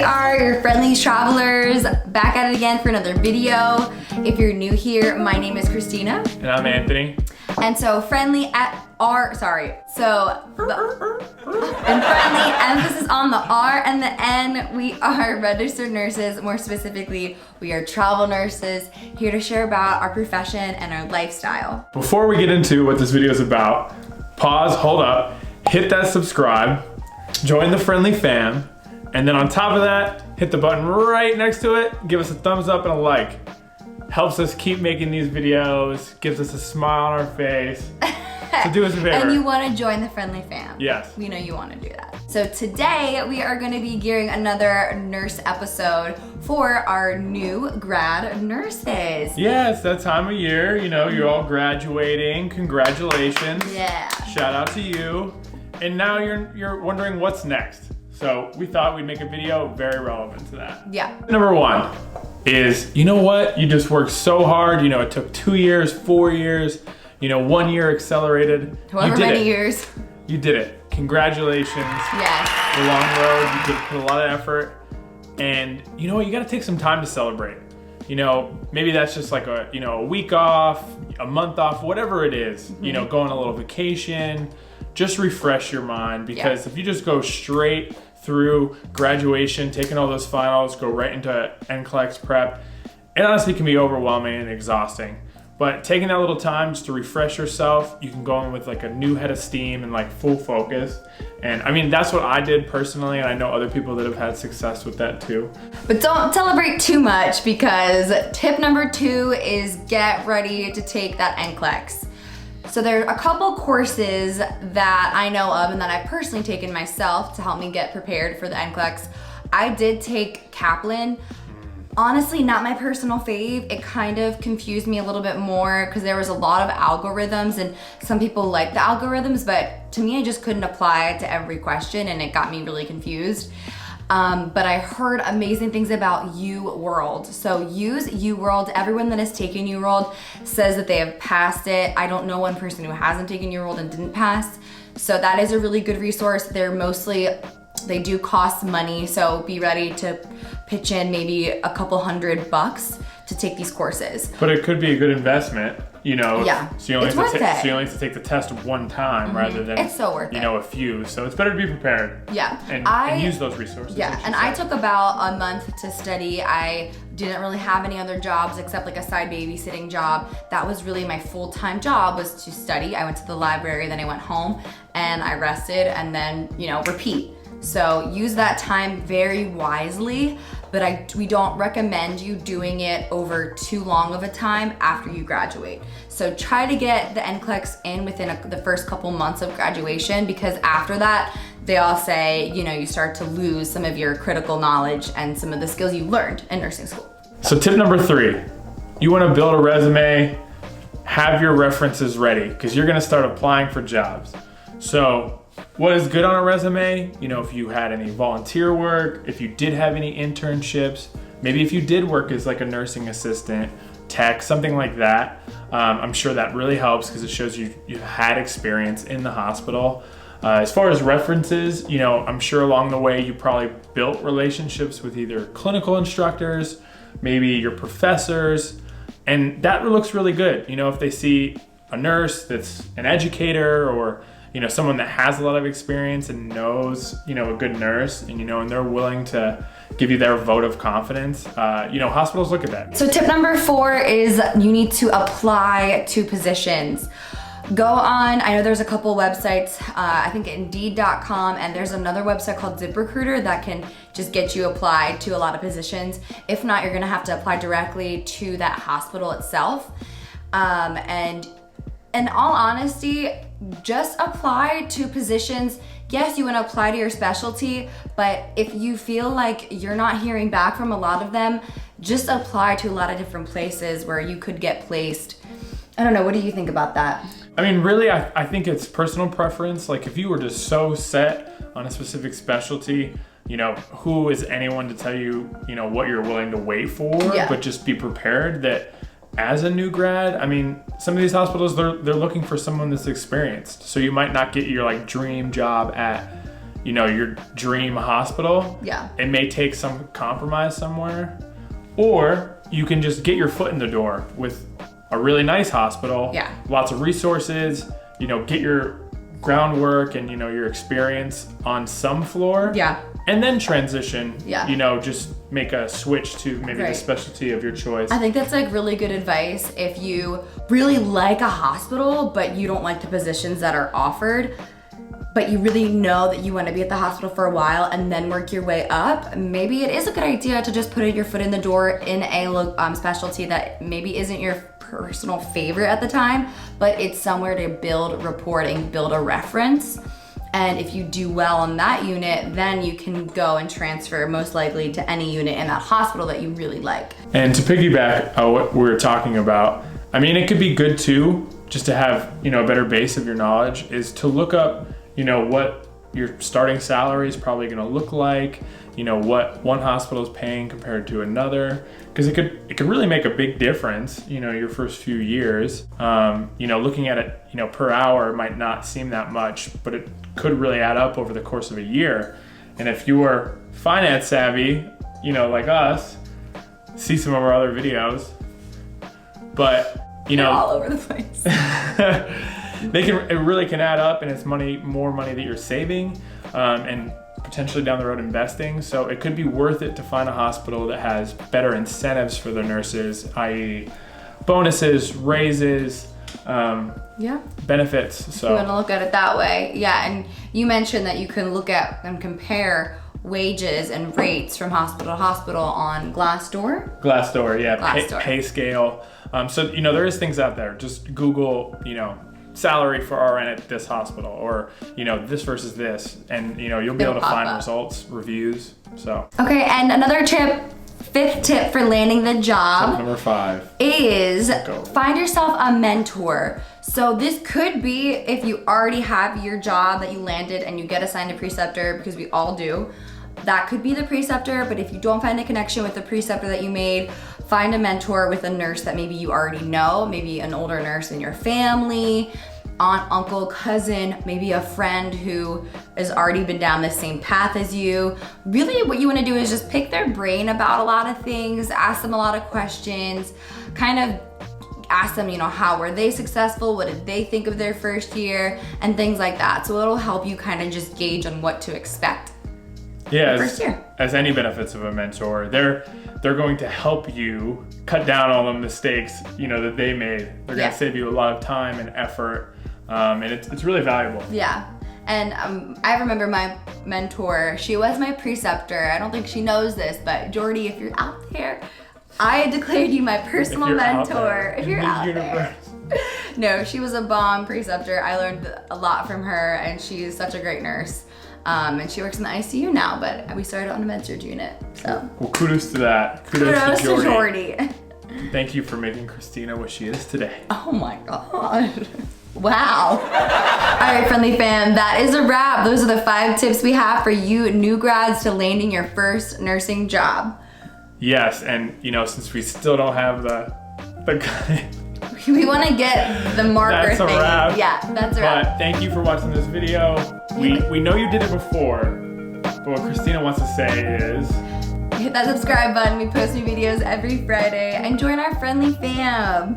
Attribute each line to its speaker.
Speaker 1: are your friendly travelers, back at it again for another video. If you're new here, my name is Christina.
Speaker 2: And I'm Anthony.
Speaker 1: And so friendly emphasis on the R and the N, we are registered nurses. More specifically, we are travel nurses here to share about our profession and our lifestyle.
Speaker 2: Before we get into what this video is about, pause, hold up, hit that subscribe, join the friendly fam, and then on top of that, hit the button right next to it, give us a thumbs up and a like. Helps us keep making these videos, gives us a smile on our face. So do us a favor.
Speaker 1: And you want to join the friendly fam.
Speaker 2: Yes.
Speaker 1: We know you want to do that. So today we are going to be gearing another nurse episode for our new grad nurses.
Speaker 2: Yeah, it's that time of year, you know, you're all graduating. Congratulations.
Speaker 1: Yeah.
Speaker 2: Shout out to you. And now you're wondering what's next. So we thought we'd make a video very relevant to that.
Speaker 1: Yeah.
Speaker 2: Number one is, you know what? You just worked so hard. You know, it took 2 years, 4 years, 1 year accelerated.
Speaker 1: However many years.
Speaker 2: You did it. Congratulations.
Speaker 1: Yes.
Speaker 2: The long road, you did put a lot of effort. And you know what? You got to take some time to celebrate. Maybe that's just like a week off, a month off, whatever it is.
Speaker 1: Mm-hmm.
Speaker 2: Go on a little vacation. Just refresh your mind, because if you just go straight through graduation, taking all those finals, go right into NCLEX prep, it honestly can be overwhelming and exhausting. But taking that little time just to refresh yourself, you can go in with like a new head of steam and like full focus. And I mean, that's what I did personally, and I know other people that have had success with that too.
Speaker 1: But don't celebrate too much, because tip number 2 is get ready to take that NCLEX. So there are a couple courses that I know of and that I've personally taken myself to help me get prepared for the NCLEX. I did take Kaplan. Honestly, not my personal fave. It kind of confused me a little bit more because there was a lot of algorithms, and some people like the algorithms, but to me, I just couldn't apply it to every question, and it got me really confused. But I heard amazing things about UWorld. So use UWorld. Everyone that has taken UWorld says that they have passed it. I don't know one person who hasn't taken UWorld and didn't pass. So that is a really good resource. They do cost money, so be ready to pitch in maybe a couple $100 to take these courses.
Speaker 2: But it could be a good investment,
Speaker 1: Yeah,
Speaker 2: So you only have to take the test one time rather than
Speaker 1: it's so worth it.
Speaker 2: A few. So it's better to be prepared.
Speaker 1: Yeah,
Speaker 2: and use those resources.
Speaker 1: Yeah, and I took about a month to study. I didn't really have any other jobs except like a side babysitting job. That was really my full-time job, was to study. I went to the library, then I went home and I rested, and then repeat. So use that time very wisely, but we don't recommend you doing it over too long of a time after you graduate. So try to get the NCLEX in within the first couple months of graduation, because after that, they all say, you start to lose some of your critical knowledge and some of the skills you learned in nursing school.
Speaker 2: So tip number 3, you want to build a resume, have your references ready, because you're going to start applying for jobs. So what is good on a resume? If you had any volunteer work, if you did have any internships, maybe if you did work as like a nursing assistant, tech, something like that. I'm sure that really helps because it shows you had experience in the hospital. As far as references, I'm sure along the way you probably built relationships with either clinical instructors, maybe your professors, and that looks really good. If they see a nurse that's an educator, or someone that has a lot of experience and knows, a good nurse, and they're willing to give you their vote of confidence, hospitals look at that.
Speaker 1: So tip number 4 is you need to apply to positions. Go on, I know there's a couple websites, I think Indeed.com, and there's another website called ZipRecruiter that can just get you applied to a lot of positions. If not, you're gonna have to apply directly to that hospital itself. And in all honesty, just apply to positions. Yes, you want to apply to your specialty, but if you feel like you're not hearing back from a lot of them, just apply to a lot of different places where you could get placed. I don't know, what do you think about that?
Speaker 2: I mean, really, I think it's personal preference. Like if you were just so set on a specific specialty, who is anyone to tell you, what you're willing to wait for, but just be prepared that as a new grad, I mean, some of these hospitals, they're looking for someone that's experienced. So you might not get your like dream job at, you know, your dream hospital.
Speaker 1: Yeah.
Speaker 2: It may take some compromise somewhere, or you can just get your foot in the door with a really nice hospital.
Speaker 1: Yeah.
Speaker 2: Lots of resources, you know, get your groundwork and, you know, your experience on some floor.
Speaker 1: Yeah.
Speaker 2: And then transition,
Speaker 1: Yeah.
Speaker 2: you know, just make a switch to maybe the
Speaker 1: Right.
Speaker 2: specialty of your choice.
Speaker 1: I think that's like really good advice if you really like a hospital, but you don't like the positions that are offered, but you really know that you want to be at the hospital for a while and then work your way up. Maybe it is a good idea to just put your foot in the door in a specialty that maybe isn't your personal favorite at the time, but it's somewhere to build rapport and build a reference. And if you do well in that unit, then you can go and transfer most likely to any unit in that hospital that you really like.
Speaker 2: And to piggyback on what we were talking about, I mean, it could be good too, just to have, you know, a better base of your knowledge, is to look up, you know, what your starting salary is probably gonna look like, you know, what one hospital is paying compared to another, because it could really make a big difference, you know, your first few years. You know, looking at it, you know, per hour might not seem that much, but it could really add up over the course of a year. And if you are finance savvy, you know, like us, see some of our other videos, but you know,
Speaker 1: they're all over the place.
Speaker 2: it really can add up, and it's more money that you're saving, and potentially down the road investing. So it could be worth it to find a hospital that has better incentives for their nurses, i.e. bonuses, raises,
Speaker 1: Yeah.
Speaker 2: benefits. So
Speaker 1: You want to look at it that way. Yeah, and you mentioned that you can look at and compare wages and rates from hospital to hospital on
Speaker 2: Glassdoor, yeah,
Speaker 1: Glassdoor.
Speaker 2: Pay scale. So, you know, there is things out there. Just Google, you know, salary for RN at this hospital, or, you know, this versus this, and, you know, you'll be able to
Speaker 1: It'll pop
Speaker 2: find
Speaker 1: up.
Speaker 2: results, reviews. So
Speaker 1: Okay, and another tip, fifth tip for landing the job
Speaker 2: number 5
Speaker 1: is
Speaker 2: Go.
Speaker 1: find yourself a mentor. So this could be if you already have your job that you landed and you get assigned a preceptor, because we all do. That could be the preceptor, but if you don't find a connection with the preceptor that you made, find a mentor with a nurse that maybe you already know, maybe an older nurse in your family, aunt, uncle, cousin, maybe a friend who has already been down the same path as you. Really what you wanna do is just pick their brain about a lot of things, ask them a lot of questions, kind of ask them, you know, how were they successful? What did they think of their first year? And things like that. So it'll help you kind of just gauge on what to expect.
Speaker 2: Yeah,
Speaker 1: First year.
Speaker 2: as any benefits of a mentor, they're going to help you cut down all the mistakes, you know, that they made. They're
Speaker 1: Yeah.
Speaker 2: gonna save you a lot of time and effort, and it's really valuable.
Speaker 1: Yeah. And I remember my mentor, she was my preceptor. I don't think she knows this, but Jordy, if you're out there, I declared you my personal mentor. If you're out there. No, she was a bomb preceptor. I learned a lot from her, and she's such a great nurse. And she works in the ICU now, but we started on a med-surg unit, so.
Speaker 2: Well, kudos to that. Kudos to
Speaker 1: to
Speaker 2: Jordy.
Speaker 1: Jordy.
Speaker 2: Thank you for making Christina what she is today.
Speaker 1: Oh my God. Wow. All right, friendly fam, that is a wrap. Those are the 5 tips we have for you new grads to landing your first nursing job.
Speaker 2: Yes, and you know, since we still don't have the
Speaker 1: We want to get the marker
Speaker 2: That's a
Speaker 1: thing.
Speaker 2: wrap.
Speaker 1: Yeah, that's a wrap.
Speaker 2: But thank you for watching this video. We know you did it before, but what Christina wants to say is
Speaker 1: Hit that subscribe button. We post new videos every Friday. And join our friendly fam.